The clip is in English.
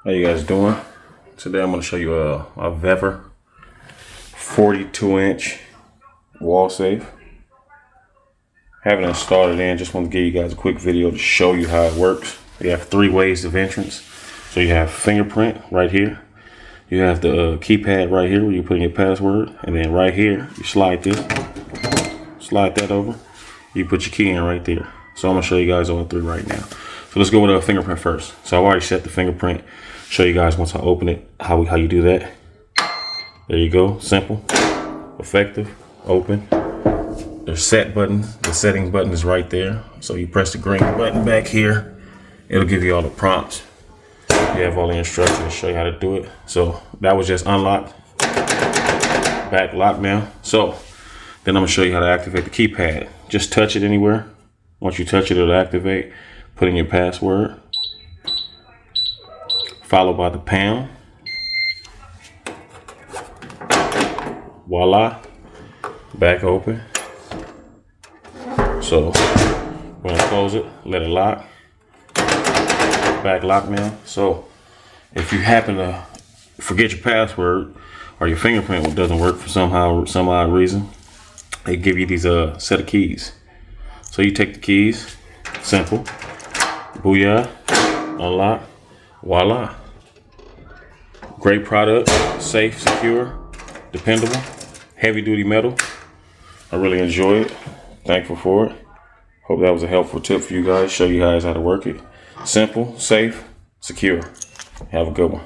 How you guys doing? Today I'm going to show you a VEVOR 42-inch wall safe. Haven't installed it in, just want to give you guys a quick video to show you how it works. You have 3 ways of entrance. So you have fingerprint right here. You have the keypad right here where you put in your password. And then right here, you slide that over. You put your key in right there. So I'm going to show you guys all 3 right now. So let's go with a fingerprint first. So I've already set the fingerprint. Show you guys once I open it how you do that. There you go. Simple, effective, open. There's set buttons. The setting button is right there. So you press the green button back here. It'll give you all the prompts. You have all the instructions to show you how to do it. So that was just unlocked. Back lock now. So then I'm gonna show you how to activate the keypad. Just touch it anywhere. Once you touch it, it'll activate. Put in your password. Followed by the pound. Voila. Back open. So we're gonna close it, let it lock. Back lock now. So if you happen to forget your password or your fingerprint doesn't work for some odd reason, they give you these set of keys. So you take the keys, simple, booyah, unlock, voila. Great product, safe, secure, dependable, heavy duty metal. I really enjoy it. Thankful for it. Hope that was a helpful tip for you guys. Show you guys how to work it. Simple, safe, secure. Have a good one.